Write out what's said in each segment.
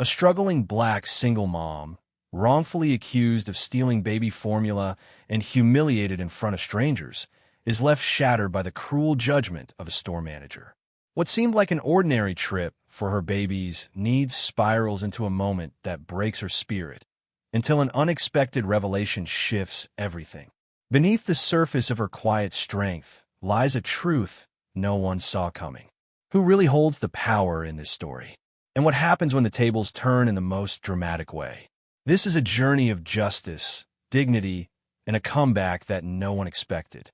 A struggling black single mom, wrongfully accused of stealing baby formula and humiliated in front of strangers, is left shattered by the cruel judgment of a store manager. What seemed like an ordinary trip for her baby's needs spirals into a moment that breaks her spirit, until an unexpected revelation shifts everything. Beneath the surface of her quiet strength lies a truth no one saw coming. Who really holds the power in this story? And what happens when the tables turn in the most dramatic way? This is a journey of justice, dignity, and a comeback that no one expected.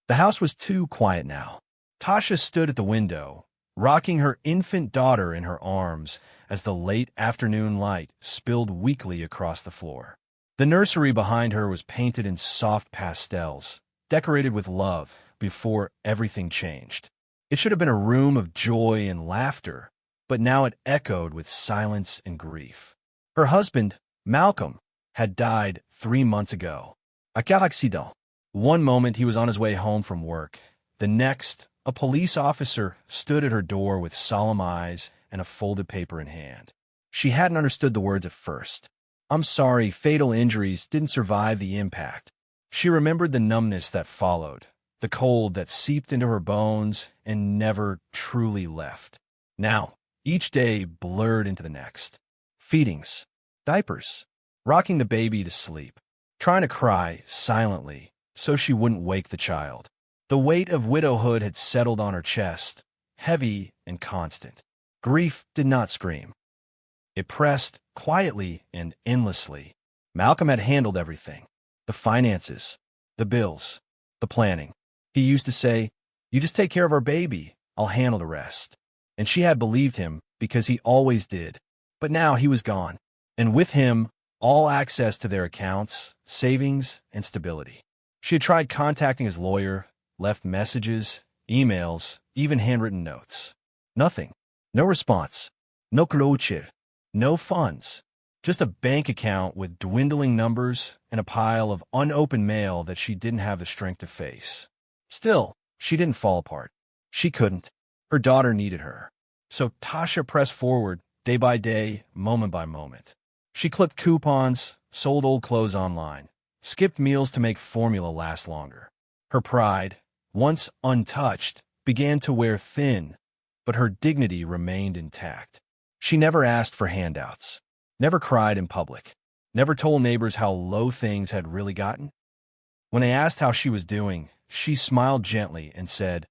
The house was too quiet now. Tasha stood at the window, rocking her infant daughter in her arms as the late afternoon light spilled weakly across the floor. The nursery behind her was painted in soft pastels, decorated with love before everything changed. It should have been a room of joy and laughter, but now it echoed with silence and grief. Her husband, Malcolm, had died 3 months ago. A car accident. One moment he was on his way home from work. The next, a police officer stood at her door with solemn eyes and a folded paper in hand. She hadn't understood the words at first. "I'm sorry, fatal injuries didn't survive the impact." She remembered the numbness that followed, the cold that seeped into her bones and never truly left. Now, each day blurred into the next. Feedings, diapers, rocking the baby to sleep, trying to cry silently so she wouldn't wake the child. The weight of widowhood had settled on her chest, heavy and constant. Grief did not scream. It pressed quietly and endlessly. Malcolm had handled everything. The finances, the bills, the planning. He used to say, "You just take care of our baby, I'll handle the rest." And she had believed him because he always did. But now he was gone, and with him, all access to their accounts, savings, and stability. She had tried contacting his lawyer, left messages, emails, even handwritten notes. Nothing. No response. No closure. No funds. Just a bank account with dwindling numbers and a pile of unopened mail that she didn't have the strength to face. Still, she didn't fall apart. She couldn't. Her daughter needed her. So Tasha pressed forward, day by day, moment by moment. She clipped coupons, sold old clothes online, skipped meals to make formula last longer. Her pride, once untouched, began to wear thin, but her dignity remained intact. She never asked for handouts, never cried in public, never told neighbors how low things had really gotten. When they asked how she was doing, she smiled gently and said,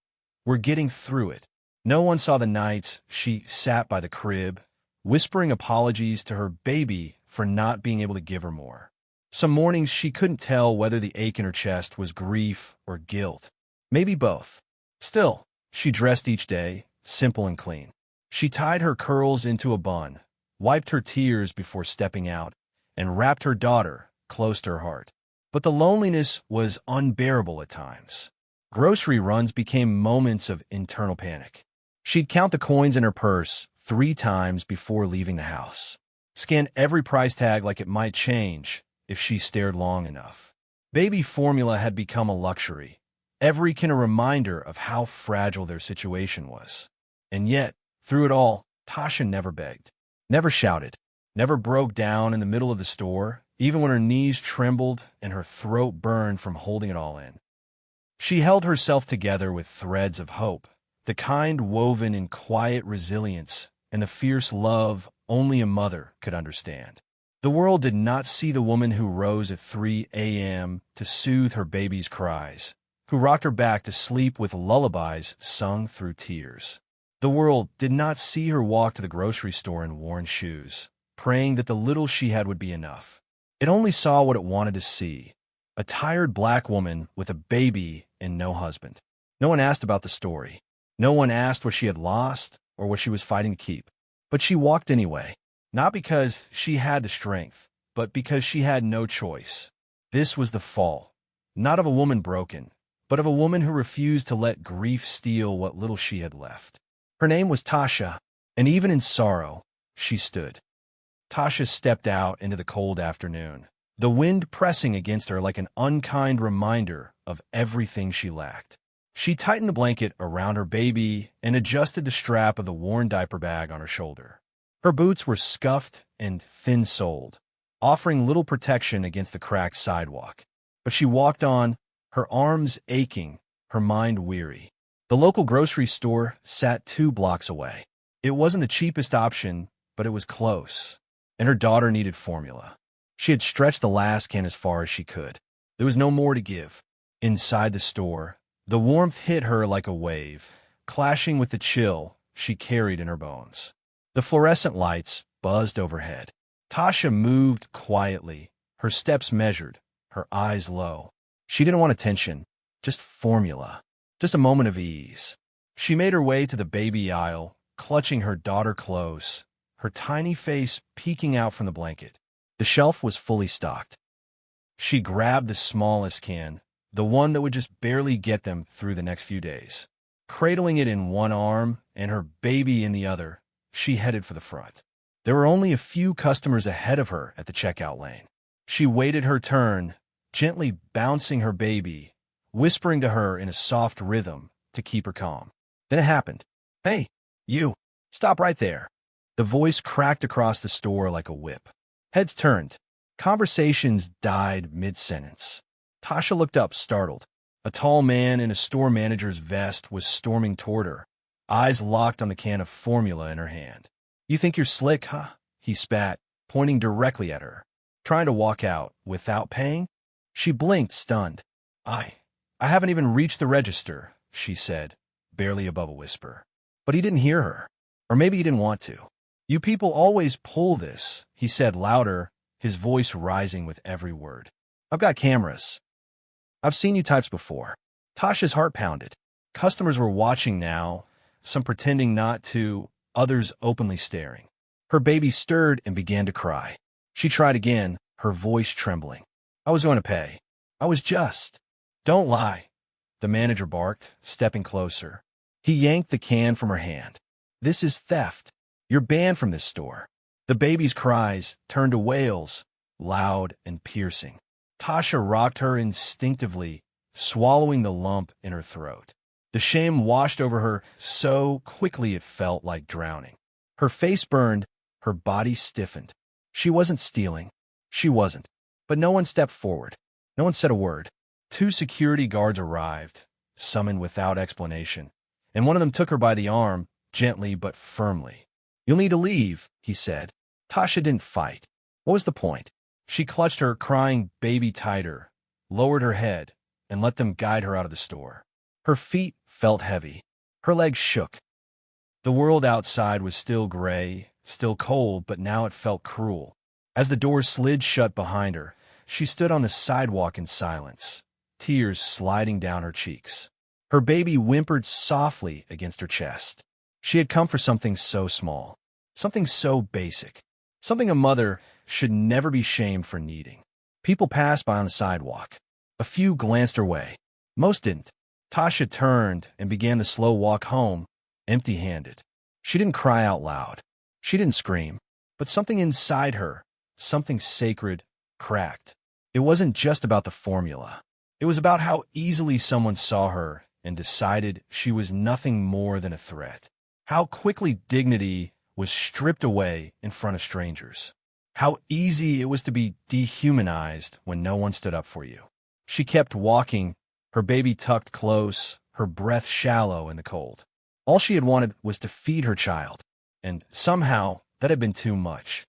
"We're getting through it." No one saw the nights she sat by the crib, whispering apologies to her baby for not being able to give her more. Some mornings she couldn't tell whether the ache in her chest was grief or guilt. Maybe both. Still, she dressed each day, simple and clean. She tied her curls into a bun, wiped her tears before stepping out, and wrapped her daughter close to her heart. But the loneliness was unbearable at times. Grocery runs became moments of internal panic. She'd count the coins in her purse 3 times before leaving the house, scan every price tag like it might change if she stared long enough. Baby formula had become a luxury, every kind a reminder of how fragile their situation was. And yet, through it all, Tasha never begged, never shouted, never broke down in the middle of the store, even when her knees trembled and her throat burned from holding it all in. She held herself together with threads of hope, the kind woven in quiet resilience and the fierce love only a mother could understand. The world did not see the woman who rose at 3 a.m. to soothe her baby's cries, who rocked her back to sleep with lullabies sung through tears. The world did not see her walk to the grocery store in worn shoes, praying that the little she had would be enough. It only saw what it wanted to see, a tired black woman with a baby and no husband. No one asked about the story. No one asked what she had lost or what she was fighting to keep. But she walked anyway, not because she had the strength, but because she had no choice. This was the fall, not of a woman broken, but of a woman who refused to let grief steal what little she had left. Her name was Tasha, and even in sorrow, she stood. Tasha stepped out into the cold afternoon, the wind pressing against her like an unkind reminder of everything she lacked. She tightened the blanket around her baby and adjusted the strap of the worn diaper bag on her shoulder. Her boots were scuffed and thin-soled, offering little protection against the cracked sidewalk. But she walked on, her arms aching, her mind weary. The local grocery store sat 2 blocks away. It wasn't the cheapest option, but it was close, and her daughter needed formula. She had stretched the last can as far as she could. There was no more to give. Inside the store, the warmth hit her like a wave, clashing with the chill she carried in her bones. The fluorescent lights buzzed overhead. Tasha moved quietly, her steps measured, her eyes low. She didn't want attention, just formula, just a moment of ease. She made her way to the baby aisle, clutching her daughter close, her tiny face peeking out from the blanket. The shelf was fully stocked. She grabbed the smallest can, the one that would just barely get them through the next few days. Cradling it in one arm and her baby in the other, she headed for the front. There were only a few customers ahead of her at the checkout lane. She waited her turn, gently bouncing her baby, whispering to her in a soft rhythm to keep her calm. Then it happened. "Hey, you, stop right there." The voice cracked across the store like a whip. Heads turned. Conversations died mid-sentence. Tasha looked up, startled. A tall man in a store manager's vest was storming toward her, eyes locked on the can of formula in her hand. "You think you're slick, huh?" he spat, pointing directly at her. "Trying to walk out without paying?" She blinked, stunned. I haven't even reached the register," she said, barely above a whisper. But he didn't hear her. Or maybe he didn't want to. "You people always pull this," he said louder, his voice rising with every word. "I've got cameras. I've seen you types before." Tasha's heart pounded. Customers were watching now, some pretending not to, others openly staring. Her baby stirred and began to cry. She tried again, her voice trembling. "I was going to pay. I was just—" "Don't lie," the manager barked, stepping closer. He yanked the can from her hand. "This is theft. You're banned from this store." The baby's cries turned to wails, loud and piercing. Tasha rocked her instinctively, swallowing the lump in her throat. The shame washed over her so quickly it felt like drowning. Her face burned, her body stiffened. She wasn't stealing. She wasn't. But no one stepped forward. No one said a word. 2 security guards arrived, summoned without explanation, and one of them took her by the arm, gently but firmly. "You'll need to leave," he said. Tasha didn't fight. What was the point? She clutched her crying baby tighter, lowered her head, and let them guide her out of the store. Her feet felt heavy. Her legs shook. The world outside was still gray, still cold, but now it felt cruel. As the door slid shut behind her, she stood on the sidewalk in silence, tears sliding down her cheeks. Her baby whimpered softly against her chest. She had come for something so small, something so basic, something a mother should never be shamed for needing. People passed by on the sidewalk. A few glanced her way. Most didn't. Tasha turned and began the slow walk home, empty-handed. She didn't cry out loud. She didn't scream. But something inside her, something sacred, cracked. It wasn't just about the formula. It was about how easily someone saw her and decided she was nothing more than a threat. How quickly dignity was stripped away in front of strangers. How easy it was to be dehumanized when no one stood up for you. She kept walking, her baby tucked close, her breath shallow in the cold. All she had wanted was to feed her child, and somehow that had been too much.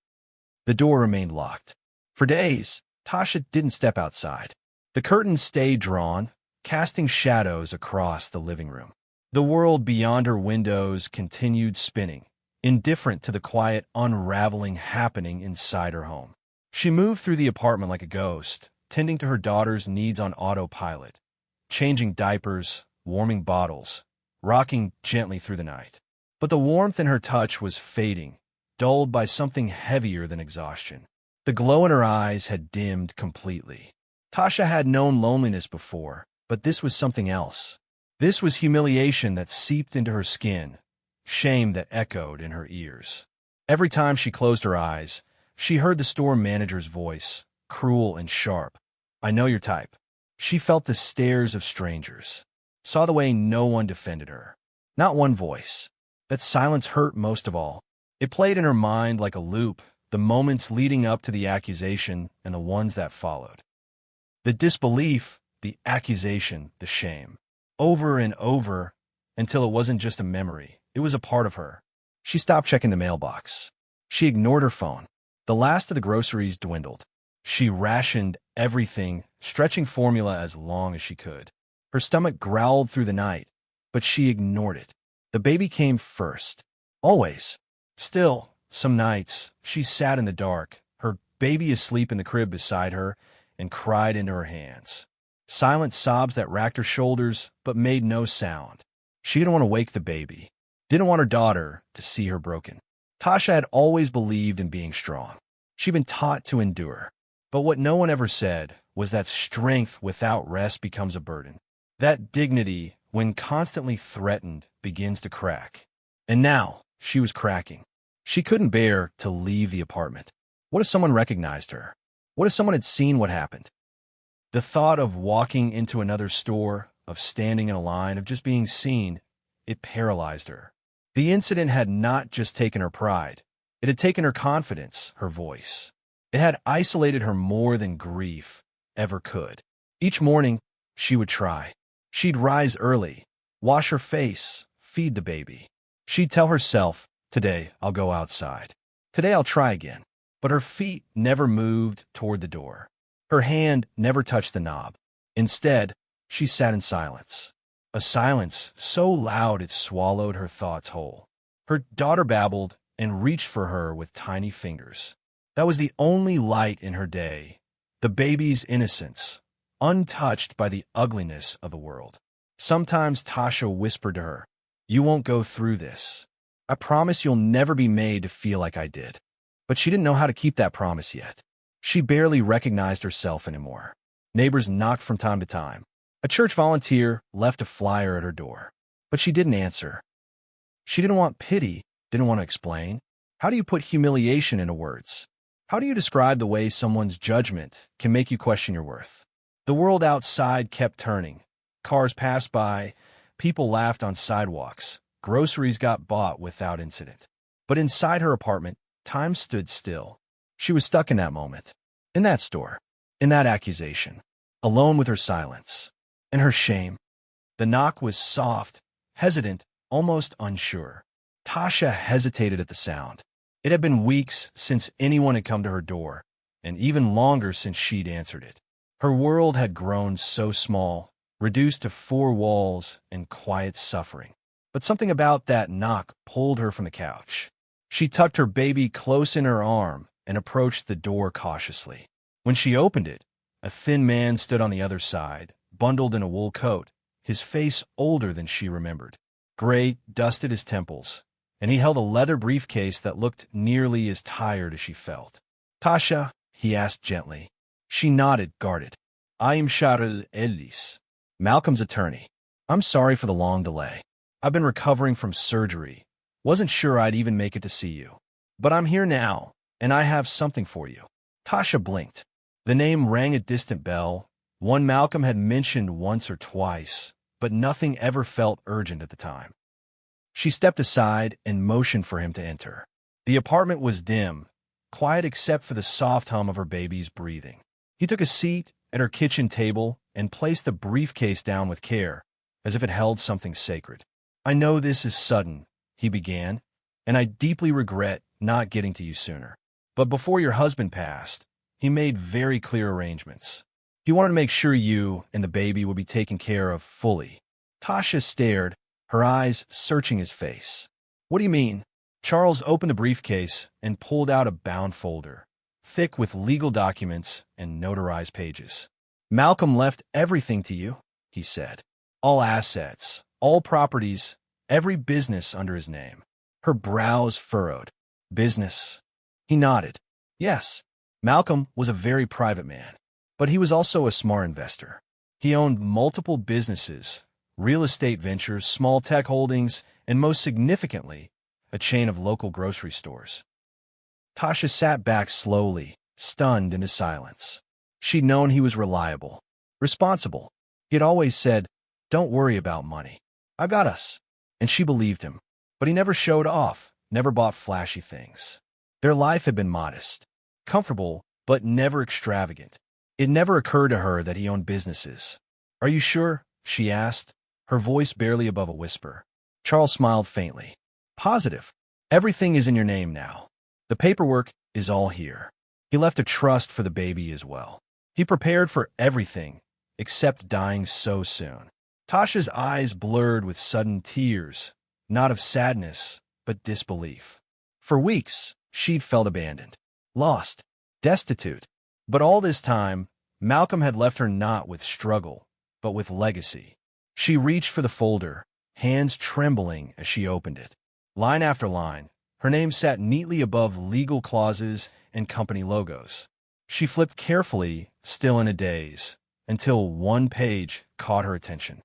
The door remained locked. For days, Tasha didn't step outside. The curtains stayed drawn, casting shadows across the living room. The world beyond her windows continued spinning, indifferent to the quiet unraveling happening inside her home. She moved through the apartment like a ghost, tending to her daughter's needs on autopilot, changing diapers, warming bottles, rocking gently through the night. But the warmth in her touch was fading, dulled by something heavier than exhaustion. The glow in her eyes had dimmed completely. Tasha had known loneliness before, but this was something else. This was humiliation that seeped into her skin, shame that echoed in her ears. Every time she closed her eyes, she heard the store manager's voice, cruel and sharp. "I know your type." She felt the stares of strangers, saw the way no one defended her. Not one voice. That silence hurt most of all. It played in her mind like a loop, the moments leading up to the accusation and the ones that followed. The disbelief, the accusation, the shame. Over and over, until it wasn't just a memory, it was a part of her. She stopped checking the mailbox. She ignored her phone. The last of the groceries dwindled. She rationed everything, stretching formula as long as she could. Her stomach growled through the night, but she ignored it. The baby came first. Always. Still, some nights, she sat in the dark, her baby asleep in the crib beside her, and cried into her hands. Silent sobs that racked her shoulders, but made no sound. She didn't want to wake the baby. Didn't want her daughter to see her broken. Tasha had always believed in being strong. She'd been taught to endure. But what no one ever said was that strength without rest becomes a burden. That dignity, when constantly threatened, begins to crack. And now, she was cracking. She couldn't bear to leave the apartment. What if someone recognized her? What if someone had seen what happened? The thought of walking into another store, of standing in a line, of just being seen, it paralyzed her. The incident had not just taken her pride. It had taken her confidence, her voice. It had isolated her more than grief ever could. Each morning, she would try. She'd rise early, wash her face, feed the baby. She'd tell herself, today I'll go outside. Today I'll try again. But her feet never moved toward the door. Her hand never touched the knob. Instead, she sat in silence. A silence so loud it swallowed her thoughts whole. Her daughter babbled and reached for her with tiny fingers. That was the only light in her day, the baby's innocence, untouched by the ugliness of the world. Sometimes Tasha whispered to her, "You won't go through this. I promise you'll never be made to feel like I did." But she didn't know how to keep that promise yet. She barely recognized herself anymore. Neighbors knocked from time to time. A church volunteer left a flyer at her door. But she didn't answer. She didn't want pity, didn't want to explain. How do you put humiliation into words? How do you describe the way someone's judgment can make you question your worth? The world outside kept turning. Cars passed by, people laughed on sidewalks, groceries got bought without incident. But inside her apartment, time stood still. She was stuck in that moment, in that store, in that accusation, alone with her silence and her shame. The knock was soft, hesitant, almost unsure. Tasha hesitated at the sound. It had been weeks since anyone had come to her door, and even longer since she'd answered it. Her world had grown so small, reduced to four walls and quiet suffering. But something about that knock pulled her from the couch. She tucked her baby close in her arm and approached the door cautiously. When she opened it, a thin man stood on the other side, bundled in a wool coat, his face older than she remembered. Gray dusted his temples, and he held a leather briefcase that looked nearly as tired as she felt. "Tasha," he asked gently. She nodded, guarded. "I am Charles Ellis, Malcolm's attorney. I'm sorry for the long delay. I've been recovering from surgery. Wasn't sure I'd even make it to see you. But I'm here now, and I have something for you." Tasha blinked. The name rang a distant bell, one Malcolm had mentioned once or twice, but nothing ever felt urgent at the time. She stepped aside and motioned for him to enter. The apartment was dim, quiet except for the soft hum of her baby's breathing. He took a seat at her kitchen table and placed the briefcase down with care, as if it held something sacred. "I know this is sudden," he began, "and I deeply regret not getting to you sooner. But before your husband passed, he made very clear arrangements. He wanted to make sure you and the baby would be taken care of fully." Tasha stared, her eyes searching his face. "What do you mean?" Charles opened the briefcase and pulled out a bound folder, thick with legal documents and notarized pages. "Malcolm left everything to you," he said. "All assets, all properties, every business under his name." Her brows furrowed. "Business?" He nodded. Yes, Malcolm was a very private man, but he was also a smart investor. He owned multiple businesses, real estate ventures, small tech holdings, and most significantly, a chain of local grocery stores. Tasha sat back slowly, stunned into silence. She'd known he was reliable, responsible. He had always said, "Don't worry about money. I got us." And she believed him. But he never showed off, never bought flashy things. Their life had been modest, comfortable, but never extravagant. It never occurred to her that he owned businesses. "Are you sure?" she asked, her voice barely above a whisper. Charles smiled faintly. "Positive. Everything is in your name now. The paperwork is all here." He left a trust for the baby as well. He prepared for everything except dying so soon. Tasha's eyes blurred with sudden tears, not of sadness, but disbelief. For weeks, she'd felt abandoned, lost, destitute. But all this time, Malcolm had left her not with struggle, but with legacy. She reached for the folder, hands trembling as she opened it. Line after line, her name sat neatly above legal clauses and company logos. She flipped carefully, still in a daze, until one page caught her attention.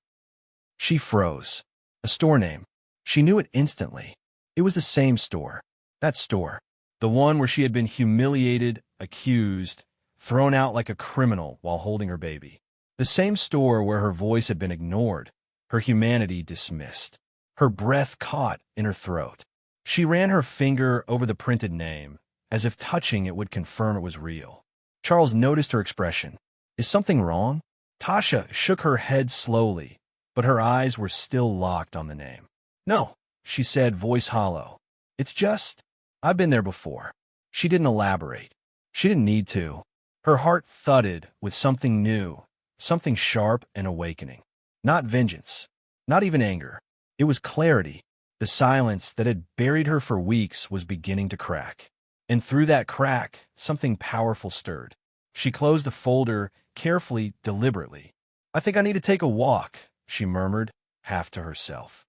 She froze. A store name. She knew it instantly. It was the same store. That store. The one where she had been humiliated, accused, thrown out like a criminal while holding her baby. The same store where her voice had been ignored, her humanity dismissed. Her breath caught in her throat. She ran her finger over the printed name, as if touching it would confirm it was real. Charles noticed her expression. "Is something wrong?" Tasha shook her head slowly, but her eyes were still locked on the name. "No," she said, voice hollow. "It's just, I've been there before." She didn't elaborate. She didn't need to. Her heart thudded with something new, something sharp and awakening. Not vengeance, not even anger. It was clarity. The silence that had buried her for weeks was beginning to crack. And through that crack, something powerful stirred. She closed the folder carefully, deliberately. "I think I need to take a walk," she murmured, half to herself.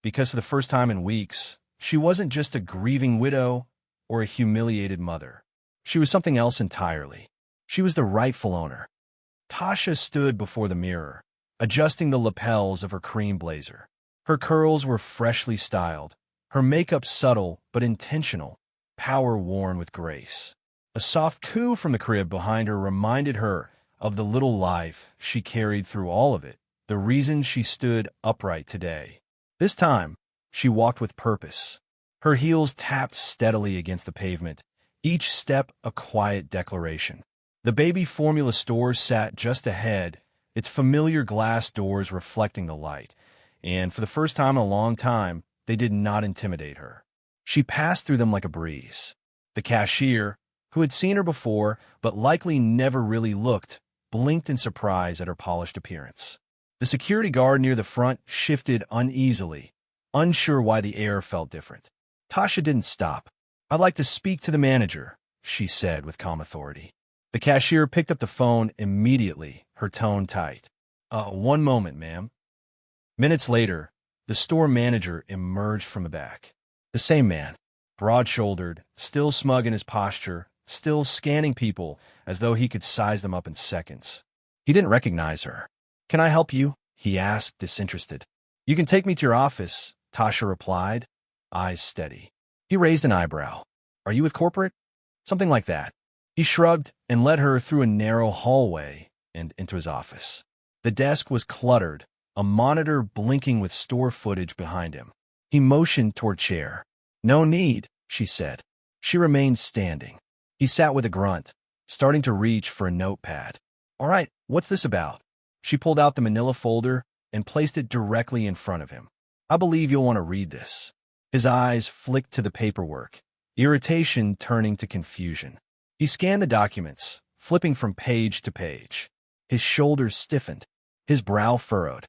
Because for the first time in weeks, she wasn't just a grieving widow or a humiliated mother. She was something else entirely. She was the rightful owner. Tasha stood before the mirror, adjusting the lapels of her cream blazer. Her curls were freshly styled, her makeup subtle but intentional, power worn with grace. A soft coo from the crib behind her reminded her of the little life she carried through all of it, the reason she stood upright today. This time, she walked with purpose. Her heels tapped steadily against the pavement, each step a quiet declaration. The baby formula store sat just ahead, its familiar glass doors reflecting the light, and for the first time in a long time, they did not intimidate her. She passed through them like a breeze. The cashier, who had seen her before but likely never really looked, blinked in surprise at her polished appearance. The security guard near the front shifted uneasily, unsure why the air felt different. Tasha didn't stop. "I'd like to speak to the manager," she said with calm authority. The cashier picked up the phone immediately, her tone tight. One moment, ma'am." Minutes later, the store manager emerged from the back. The same man, broad-shouldered, still smug in his posture, still scanning people as though he could size them up in seconds. He didn't recognize her. "Can I help you?" he asked, disinterested. "You can take me to your office," Tasha replied, eyes steady. He raised an eyebrow. "Are you with corporate?" "Something like that." He shrugged and led her through a narrow hallway and into his office. The desk was cluttered, a monitor blinking with store footage behind him. He motioned toward a chair. "No need," she said. She remained standing. He sat with a grunt, starting to reach for a notepad. "All right, what's this about?" She pulled out the manila folder and placed it directly in front of him. "I believe you'll want to read this." His eyes flicked to the paperwork, irritation turning to confusion. He scanned the documents, flipping from page to page. His shoulders stiffened, his brow furrowed.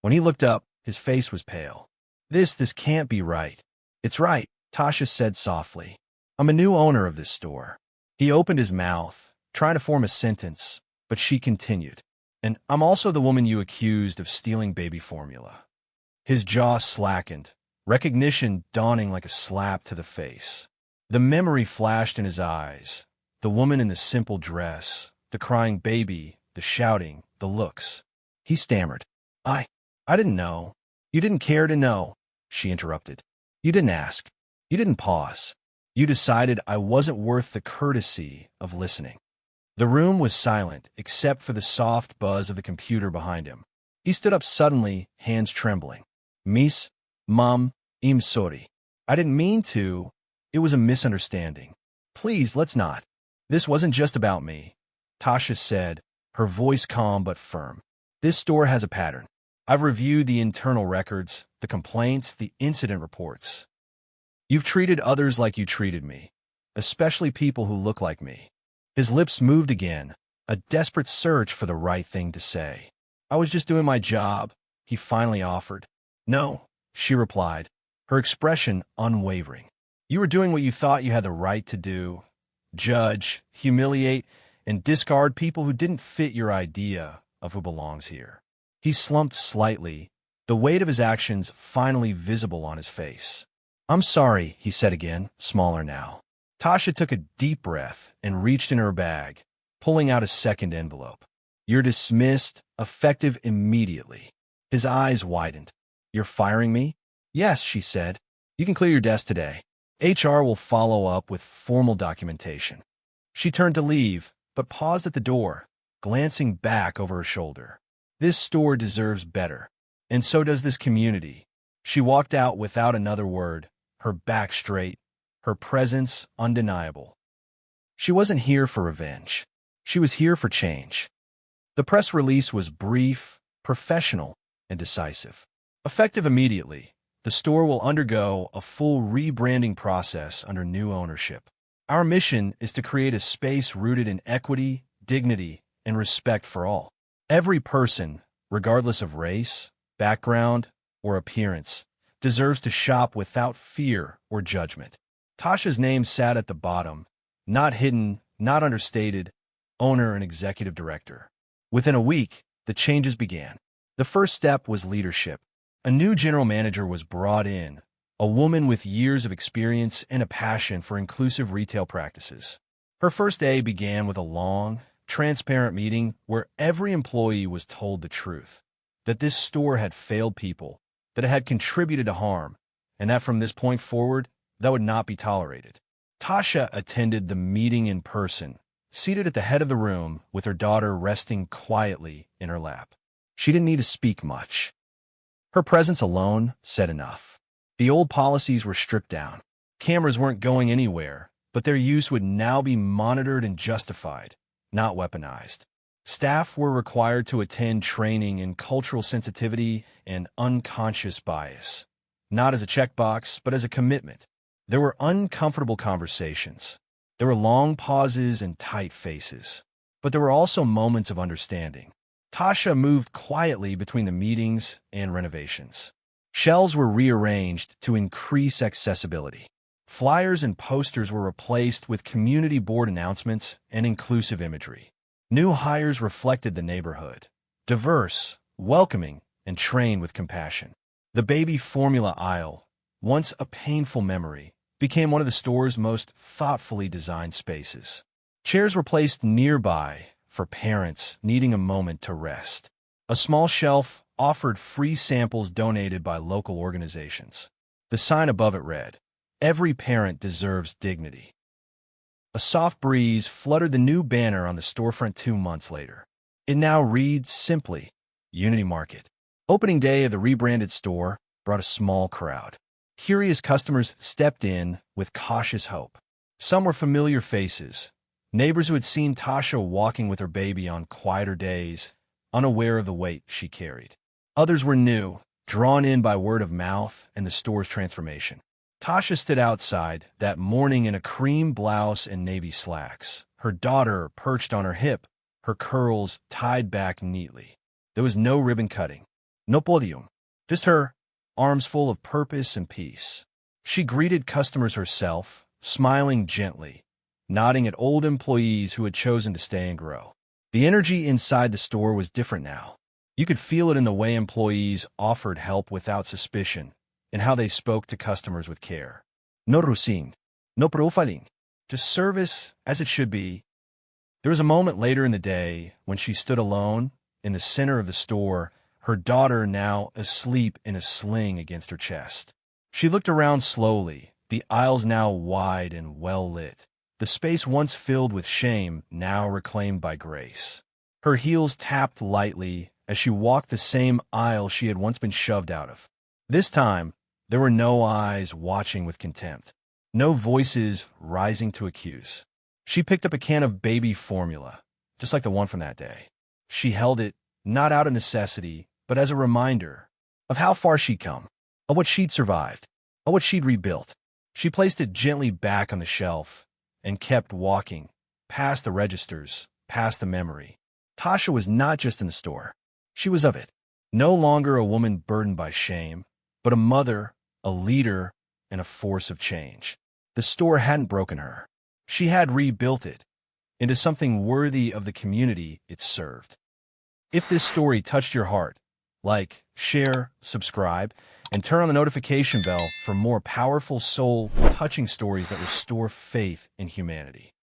When he looked up, his face was pale. This can't be right." "It's right," Tasha said softly. "I'm a new owner of this store." He opened his mouth, trying to form a sentence, but she continued. "And I'm also the woman you accused of stealing baby formula." His jaw slackened, recognition dawning like a slap to the face. The memory flashed in his eyes. The woman in the simple dress, the crying baby, the shouting, the looks. He stammered. I didn't know." "You didn't care to know," she interrupted. "You didn't ask. You didn't pause. You decided I wasn't worth the courtesy of listening." The room was silent, except for the soft buzz of the computer behind him. He stood up suddenly, hands trembling. "Miss, Mom, I'm sorry." I didn't mean to. It was a misunderstanding. Please, let's not. This wasn't just about me, Tasha said, her voice calm but firm. This store has a pattern. I've reviewed the internal records, the complaints, the incident reports. You've treated others like you treated me, especially people who look like me. His lips moved again, a desperate search for the right thing to say. I was just doing my job, he finally offered. No, she replied, her expression unwavering. You were doing what you thought you had the right to do. Judge, humiliate, and discard people who didn't fit your idea of who belongs here. He slumped slightly, the weight of his actions finally visible on his face. I'm sorry, he said again, smaller now. Tasha took a deep breath and reached in her bag, pulling out a second envelope. You're dismissed, effective immediately. His eyes widened. You're firing me? Yes, she said. You can clear your desk today. HR will follow up with formal documentation. She turned to leave, but paused at the door, glancing back over her shoulder. This store deserves better, and so does this community. She walked out without another word, her back straight, her presence undeniable. She wasn't here for revenge. She was here for change. The press release was brief, professional, and decisive. Effective immediately, the store will undergo a full rebranding process under new ownership. Our mission is to create a space rooted in equity, dignity, and respect for all. Every person, regardless of race, background, or appearance, deserves to shop without fear or judgment. Tasha's name sat at the bottom, not hidden, not understated, owner and executive director. Within a week, the changes began. The first step was leadership. A new general manager was brought in, a woman with years of experience and a passion for inclusive retail practices. Her first day began with a long, transparent meeting where every employee was told the truth, that this store had failed people, that it had contributed to harm, and that from this point forward, that would not be tolerated. Tasha attended the meeting in person, seated at the head of the room with her daughter resting quietly in her lap. She didn't need to speak much. Her presence alone said enough. The old policies were stripped down. Cameras weren't going anywhere, but their use would now be monitored and justified, not weaponized. Staff were required to attend training in cultural sensitivity and unconscious bias, not as a checkbox, but as a commitment. There were uncomfortable conversations. There were long pauses and tight faces. But there were also moments of understanding. Tasha moved quietly between the meetings and renovations. Shelves were rearranged to increase accessibility. Flyers and posters were replaced with community board announcements and inclusive imagery. New hires reflected the neighborhood, diverse, welcoming, and trained with compassion. The baby formula aisle, once a painful memory, became one of the store's most thoughtfully designed spaces. Chairs were placed nearby for parents needing a moment to rest. A small shelf offered free samples donated by local organizations. The sign above it read, "Every parent deserves dignity." A soft breeze fluttered the new banner on the storefront 2 months later. It now reads simply, Unity Market. Opening day of the rebranded store brought a small crowd. Curious customers stepped in with cautious hope. Some were familiar faces, neighbors who had seen Tasha walking with her baby on quieter days, unaware of the weight she carried. Others were new, drawn in by word of mouth and the store's transformation. Tasha stood outside that morning in a cream blouse and navy slacks, her daughter perched on her hip, her curls tied back neatly. There was no ribbon cutting, no podium, just her, arms full of purpose and peace. She greeted customers herself, smiling gently, nodding at old employees who had chosen to stay and grow. The energy inside the store was different now. You could feel it in the way employees offered help without suspicion, and how they spoke to customers with care. No rusing, no profiling, just service as it should be. There was a moment later in the day when she stood alone in the center of the store, her daughter now asleep in a sling against her chest. She looked around slowly, the aisles now wide and well lit. The space once filled with shame now reclaimed by grace. Her heels tapped lightly as she walked the same aisle she had once been shoved out of. This time, There were no eyes watching with contempt, no voices rising to accuse. She picked up a can of baby formula, just like the one from that day. She held it, not out of necessity, but as a reminder of how far she'd come, of what she'd survived, of what she'd rebuilt. She placed it gently back on the shelf and kept walking, past the registers, past the memory. Tasha was not just in the store. She was of it. No longer a woman burdened by shame, but a mother, a leader, and a force of change. The store hadn't broken her. She had rebuilt it into something worthy of the community it served. If this story touched your heart, like, share, subscribe, and turn on the notification bell for more powerful, soul-touching stories that restore faith in humanity.